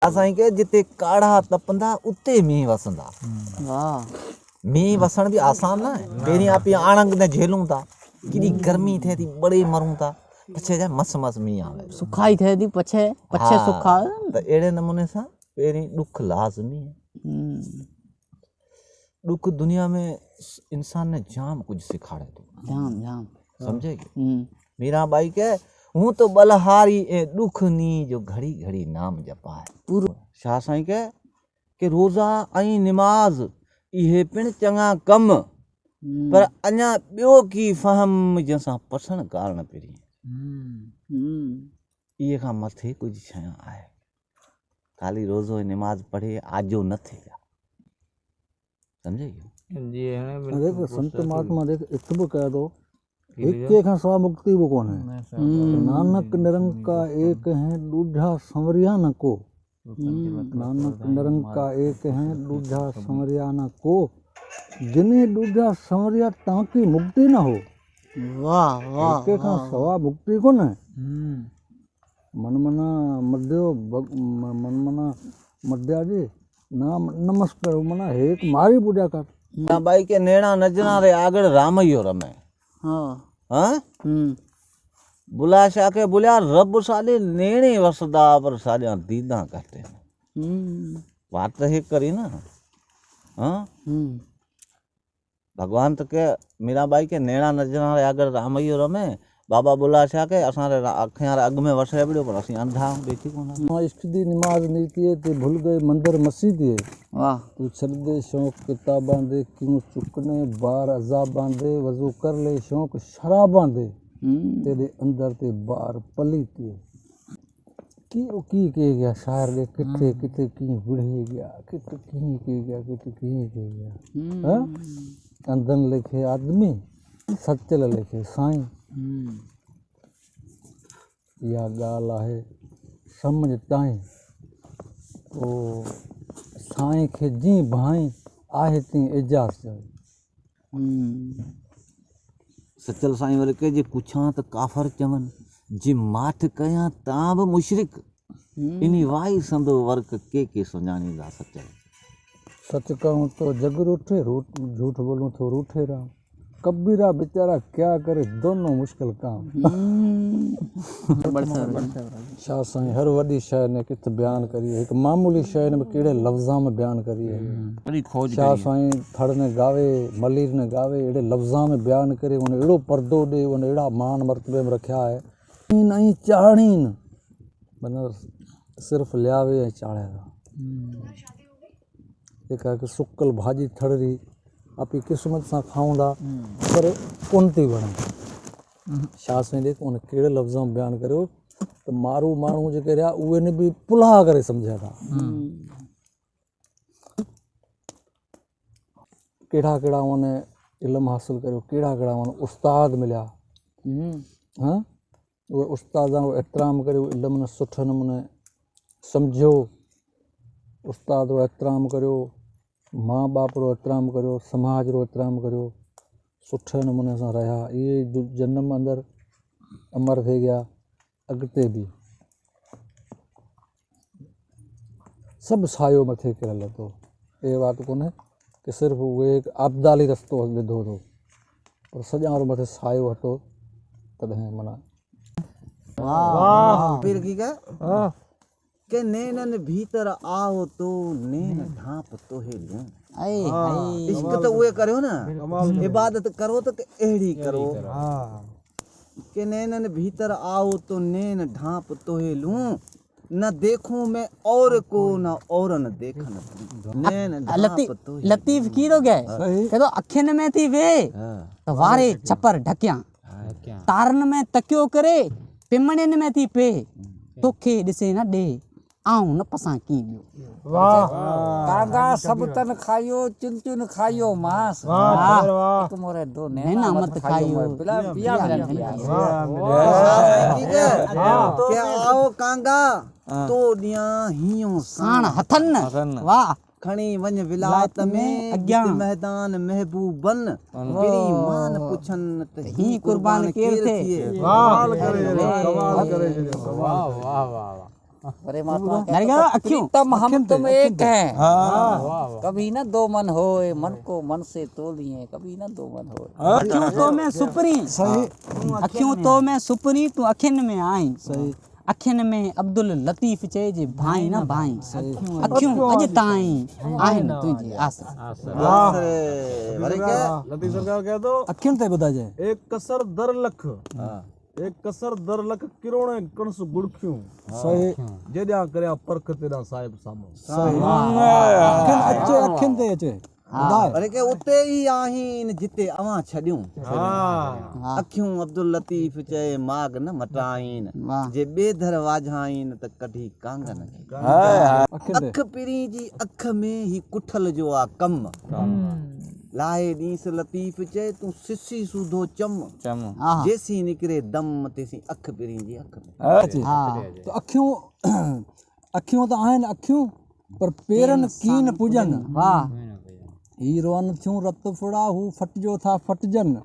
असां के जिते काढ़ा तपंदा उते मींह वसंदा। वाह मींह वसण भी आसान ना है। पहिरीं आप आणंग ने झेलूं था, केॾी गर्मी थिए थी, बड़े मरूं था, पछे जा मस मस मींह आवे, सुखाई थिए थी, पछे पछे सुखा। त अहिड़े नमूने सां पहिरीं ॾुख लाज़मी है। ॾुख दुनिया में इंसान ने जाम कुछ सिखाड़े थो, जाम जाम समझे के मीराबाई के हूं तो बलहारी ए दुख नी जो घड़ी घड़ी नाम जपा है पूरो शाह साईं के रोज़ा ऐं निमाज़ इहे पिण चङा कम पर अञा ॿियो की फहम जंहिंसां पसण कारण पहिरीं इहे खां मथे कुझु शइ आहे। खाली रोज़ो ऐं निमाज़ पढ़े आजो न थे, समझे देखो संत महात्मा देख इतबो कह दो एक खां सवा मुक्ति वो कौन है। नानक निरंकार एक है दूजा संवरिया न को। नानक निरंकार एक है दूजा संवरिया न को, जिन्हें दूजा संवरिया ताकि मुक्ति न हो। वाह वाह एक खां सवा मुक्ति को न मन मना मध्यो मन मना मध्या जी नाम नमस्कार मना एक मारी पूजा कर। बाई के नेणा नजना रे आगड़ रामयो रमे। हाँ बुला शाह के बुला रब साले नेणे वसदा पर साजा दीदा करते हैं। बात तो है करी ना। हाँ भगवान तो के मीराबाई के नेणा नजना रे आगड़ रामयो रमे, बाबा बुला शाह के असारे अखियां अग में वसे बड़ो पर असी अंधा देखी कोना। इश्क दी नमाज नहीं किए ते भूल गए मंदिर मस्जिद है। वाह तू छड़दे शौक किताबां दे क्यों चुकने बार अजाबां दे, वजू कर ले शौक शराबां दे, तेरे अंदर ते बार पली ते की गया शायर दे किथे किथे की बुढ़े गया किथे की गया किथे की गया। हां अंदन लिखे आदमी सचल लिखे साईं। या गाल आहे समझ ताईं ओ साईं खे जी भाई आहे ती इजाज़त। सचल साईं वाले के जे पुछां त काफ़र चवन, जे माठ कयां तां बि मुशरिक, इनी वाई संदो वर्क के सुञाणींदा सचल। सच कहूँ तो जग रूठे झूठ बोलूँ तो रूठे राम। कबीरा बेचारा क्या करे दोनों मुश्किल काम। शाह साईं हर वॾी शइ ने किथे बयान करी है, एक मामूली शइ ने कहिड़े लफ़्ज़ां में बयान करी है। शाह साईं थड़ ने गावे मलीर ने गावे अहिड़े लफ़्ज़ां में बयान करे, उन अहिड़ो परदो ॾे, उन अहिड़ा मान मर्तबे में रखिया है। नहीं चाढ़ीन माना सिर्फ़ लियावे ऐं चाढ़े एक सुकल भाॼी थड़री आपकी किस्मत सां खाऊंदा पर कोन थी वणे। शाह साईं देख उन कहिड़े लफ़्ज़ां में बयान करियो त मारू माण्हू जेके रहिया उहे ने बि पुलाह करे सम्झिया था। कहिड़ा कहिड़ा उन इल्मु हासिल करियो, कहिड़ा कहिड़ा उन उस्ताद मिलिया। हाँ उहे उस्तादां जो एतिराम करियो, इल्म ने सुठे नमूने सम्झियो, उस्ताद जो एतिराम करियो, माँ बाप रो एतिराम करियो, समाज रो एतिराम करियो, सुठे नमूने सां रहिया। इहे जनम अंदरि अमर थी गया, अॻिते बि सभु सायो मथे किरल थो। इहे बात कोन्हे कि सिर्फ़ु उहे आबदाली रस्तो विधो थो, पर सॼा मथे सायो हटो तॾहिं माना। वाह पीर की के नैनन भीतर आओ तो नैन ढांप तो है लूं। इश्क तो उहे करियो ना, इबादत करो तो अहिड़ी करो। के नैनन भीतर आओ तो नैन ढांप तो है लूं, न देखूं मैं और को न और न देखन नैन ढांप तो है। लतीफ की रो गए कह दो अखियन में थी वे तो वारे छपर ढकिया, तारन में तकियो करे पिमणन में थी पे, तोखे ॾिसे न ॾे आऊं न पसां की बियो। वाह कागा सब तन खायो चुन चुन खायो मांस। वाह एक मोरे दो नैना मत खाइयो पिया मिलन पिया। के आओ कांगा तो ॾियां हियो साण हथन। वाह खणी वञ विलायत में अॻियां मैदान महबूबन, पिरी मान पुछन त ही कुर्बान केर थे। कमाल करे कमाल करे। वाह वाह वाह परमात्मा मैंने कहा अखियों प्रीतम हम तुम एक हैं। कभी ना दो मन होए, मन को मन से तोलिए, कभी ना दो मन होए। अखियों तो मैं सुपरी सही अखियों तो मैं सुपरी तू अखिन में आई सही अखिन में अब्दुल लतीफ चे जे भाई ना भाई अखियों अज ताई आहिन तुझे आसरा वरी क्या लती सरकार कह दो अखियुनि ते ॿुधाइजे एक कसर दर लख एक कसर दर लख किरोणे कणस गुड़खियूं सही जेॾां करियां परख तेॾां साहिब साम्हूं सही अखियुनि ते अचे ॿुधाए वरी के उते ई आहिनि जिते अवां छॾियूं अखियूं अब्दुल लतीफ चए माग न मटाइन जे बेधर वाझाइन त कढी कांगन अख पिरी जी अख में ही कुठल जो आ कम लाए ॾींस लतीफ चए तूं सिसी सूधो चम जेसी निकिरे दम तेसी अख पिरी जी अख में तो अखियूं त आहिनि अखियूं पर पेरनि कीन पुॼनि वाह हीरोअन थियूं रत फुड़ा हू फटिजो था फटिजनि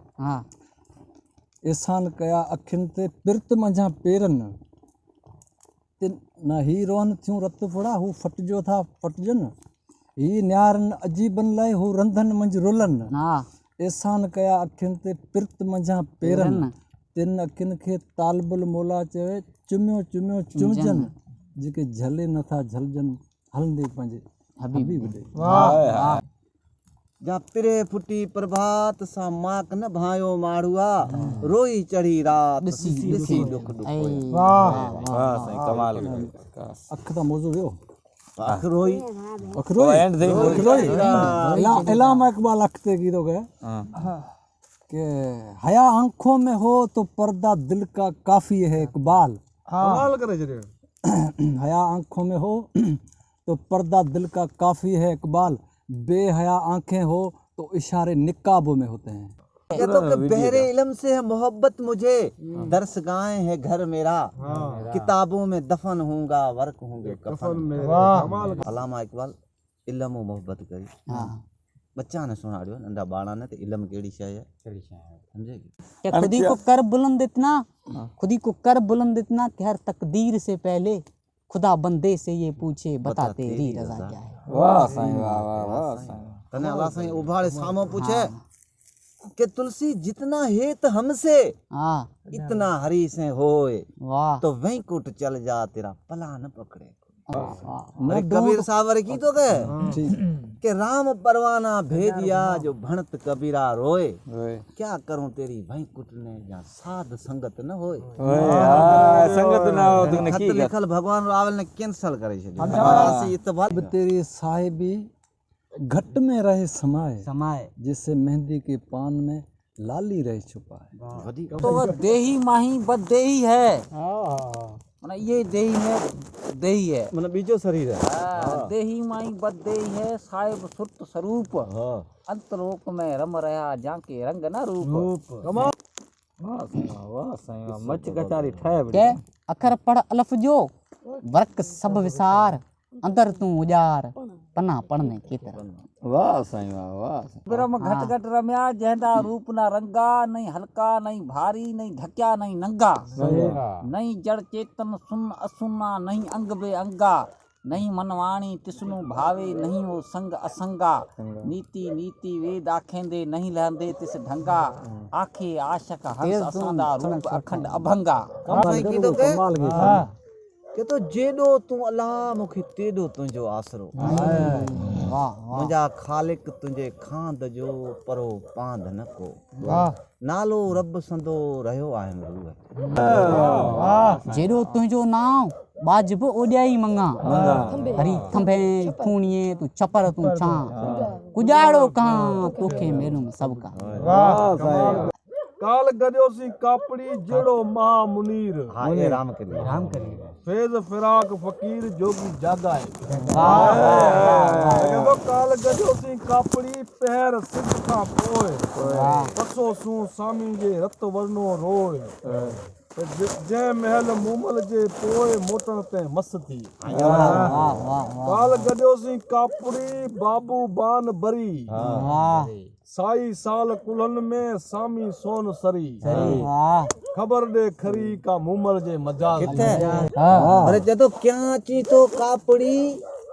एहसान कया अखियुनि ते पिरत मंझां पेरनि न हीरोअन थियूं रत फुड़ा हू फटिजो था फटिजनि ही न्यारनि अजीबनि लाइ हू रंधनि मंझि रुलनि एहसान कया अखियुनि ते पिरत मंझां पेरनि तिन अखियुनि खे तालबुल मौला चवे चुमियो चुमियो चुमजनि जेके झले नथा झलजनि हलंदे पंहिंजे हबीब ॾे जा पिरे फुटी प्रभात सा माक न भायो माड़ुआ रोई चढ़ी रात ॾिसी दुख अख त मौज़ू वियो अख रोई इलामा इकबाल अख ते गीतो गया कि हया आंखों में हो तो पर्दा दिल का काफी है इकबाल कमाल करे छॾियो हया आंखों में हो तो पर्दा दिल का काफी है इकबाल बेहया आंखें हो तो इशारे निकाबों में होते हैं ये तो कि बहरे इल्म से है मोहब्बत मुझे दर्स गाए है घर मेरा किताबों में दफन होऊंगा वर्क होंगे कफन में अलामा इकबाल इल्म और मोहब्बत करी बच्चा ने सुनाड़ियो नंढा बाणा ने तो इल्म केड़ी शय है समझेगी क्या खुदी को कर बुलंद इतना खुदी को कर बुलंद इतना कि हर तकदीर से पहले खुदा बंदे से ये पूछे बता तेरी रजा क्या है वाह साईं वाह वाह वाह साईं तने अल्लाह साईं उभाड़े सामो पूछे कि तुलसी जितना हेत हमसे इतना हरी से होए वाह तो वहीं कुट चल जा तेरा पला न पकड़े अरे कबीर सावर की तो कहे कि राम परवाना भेदिया जो भणत कबीरा रोए क्या करूं तेरी भाई कुटने या साध संगत न होए संगत ना हो तूने खत लिखल भगवान रावल ने कैंसल करे छे अब तेरी साहिबी घट में रहे समाए जिससे मेहंदी के पान में लाली रहे छुपाए तो वह देही माही बदेही है मतलब ये देही है मतलब बीजो शरीर है देही माई बदेही है साहिब सुरत स्वरूप अंतरोक में रम रहा जाके रंग ना रूप कमाल वाह साईं मच गचारी ठाए के अखर पढ़ अलफ जो वर्क सब विसार अंदर तू उजार पन्ना पढ़ने की तरह वाह साईं वाह वाह ब्रह्म घट घट रम्या जहदा रूप ना रंगा नहीं हल्का नहीं भारी नहीं ढक्या नहीं नंगा नहीं जड़ चेतन सुन असुना नहीं अंग बे अंगा नहीं मनवाणी तिसनु भावे नहीं वो संग असंगा नीति नीति वेद आखेंदे नहीं लहंदे तिस ढंगा आखे आशक हंस असांदा रूप अखंड अभंगा के तो जेडो तू अल्लाह मुखे तेडो तुंजो आसरो मुंजा खालिक तुंजे खांद जो परो पांद न को नालो रब संदो रहियो आहे रूह जेडो तुंजो नाम बाजब ओडियाई मंगा हरी थंबे फूणिए तू चपर तू छा कुजाड़ो कहां तोखे मेलुम सबका काल गजोसी कापड़ी जेड़ो महा मुनीर हां ये राम करी फैज फिराक फकीर जोगी जागा है काल गजोसी कापड़ी पहर सिद्ध का पोए पसो सू सामी जे रत वर्णो रोए जे महल मूमल जे पोए मोटन ते मस थी काल गजोसी कापड़ी बाबू बान बरी साई साल कुल्हन में सामी सोन सरी वाह खबर दे खरी का मुमल जे मजाल अरे जदो क्या ची तो कापड़ी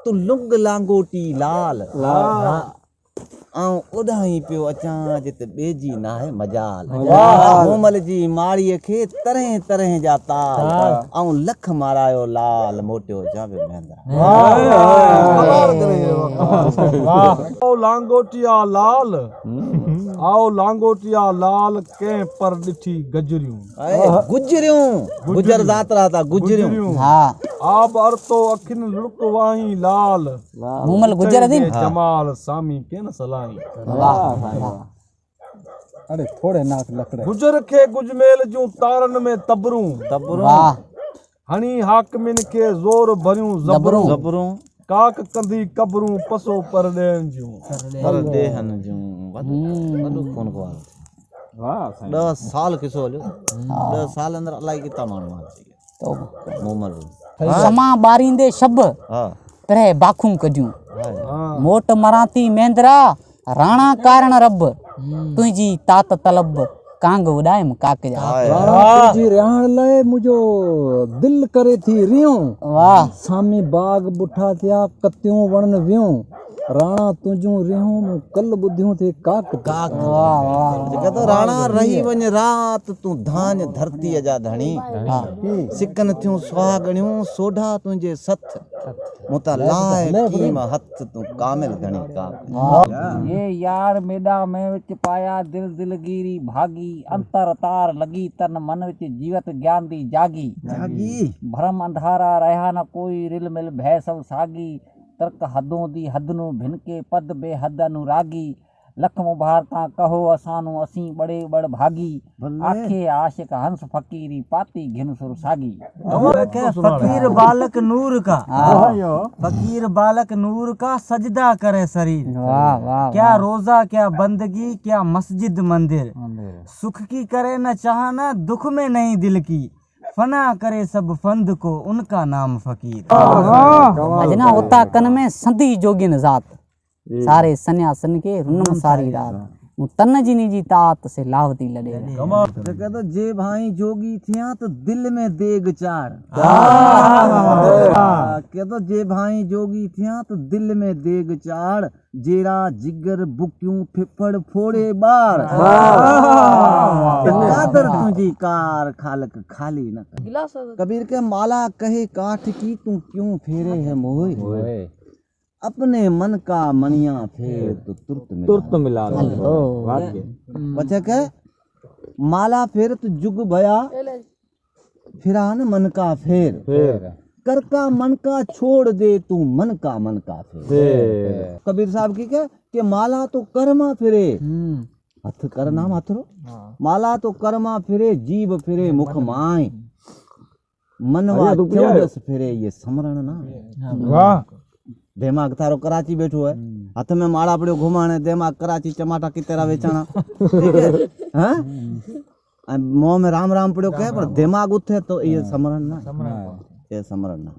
तू लुंग लांगोटी लाल आऊं उड़ाई पियो अचां जित बेजी ना है मजाल मोमल जी माड़ीअ खे तरह तरह जा ताल आऊं लख मारायो लाल मोटियो जावे मेंदरा आओ लांगोटिया लाल आओ लांगोटिया लाल के पर ॾिठी गजरियूं गुजरियूं गुजर जातरा था गुजरियूं हाँ आब अरतो अखिन लुक वाही लाल मुमल गुजर दिन जमाल सामी के न सलाई अरे थोड़े नाक लकड़े गुजर खे गुजमेल जूं तारन में तबरूं वाह हणी हाकमिन के जोर भरियूं जबरूं जबरूं काक कंदी कबरूं पसो पर ॾेन जूं पर देहन जूं वॾो फोन को वाह 10 साल किसो हलियो 10 साल अंदर अलाई किता माण्हू अची तो मोमल समा बारींदे शब हां तरह बाखूं कढियूं हाँ मोट मराती मेंदरा राणा कारण रब तुझी तात तलब कांग उड़ायम काक जा तुझी रिहाण लाइ मुंहिंजो दिल करे थी रियूं वाह सामी बाग बुठा थिया कतियूं वणन वियूं राणा तुंहिंजूं रिहूं मूं कल ॿुधियूं थे काक काक जेका तो राणा रही वञ रात तू धान धरती जा धणी सिकन थियूं सुहागणियूं सोढा तुंहिंजे सथ मुता लाए कीम हथ तू कामिल धणी काक ये यार मेडा में विच पाया दिल दिलगीरी भागी अंतर तार लगी तन मन विच जीवत ज्ञान दी जागी जागी भरम अंधारा रहा न कोई रिल मिल भय सब सागी तर्क हदों दी हद नू भिनके पद बेहद अनुरागी लख मुबारकां कहो असानू असी बड़े बड़ भागी आखे आशिक हंस फकीरी पाती घिन सुर सागी फकीर बालक नूर का फकीर बालक नूर का सजदा करे शरीर वाह वाह क्या रोजा क्या बंदगी क्या मस्जिद मंदिर सुख की करे न चाहना दुख में नहीं दिल की फना करे सब फंद को उनका नाम फकीर अजना उता कन में संधी जोगिन जात सारे सन्यासन के रुनम सारी रात तन जिनी जी तात से लावती लड़े जेका तो जे भाई जोगी थिया तो दिल में देग चाड़ के तो जे भाई जोगी थिया तो दिल में देग चाड़ जेरा जिगर बुक्यूं फिफड़ फोड़े बार कादर तुझी कार खालक खाली न कर कबीर के माला कहे काठ की तू क्यों फेरे है मोहे अपने मन का मनिया फेर तो तुरत मिला बच्चा के माला फेर तो जुग भया फिरान मन का फेर कर का मन का छोड़ दे तू मन का फेर कबीर साहब की के माला तो कर्मा फिरे हथ कर नाम हथरो माला तो कर्मा फिरे जीव फिरे मुख माए मनवा चौदस फिरे ये समरण ना वाह दिमाग थारो कराची बैठो है हथ में माड़ा पड़ो घुमाने दिमाग कराची टमाटा की तरह बेचना ठीक है हैं मुंह में राम राम पड़ो कहे पर दिमाग उठे तो ये समरण ना ये समरण ना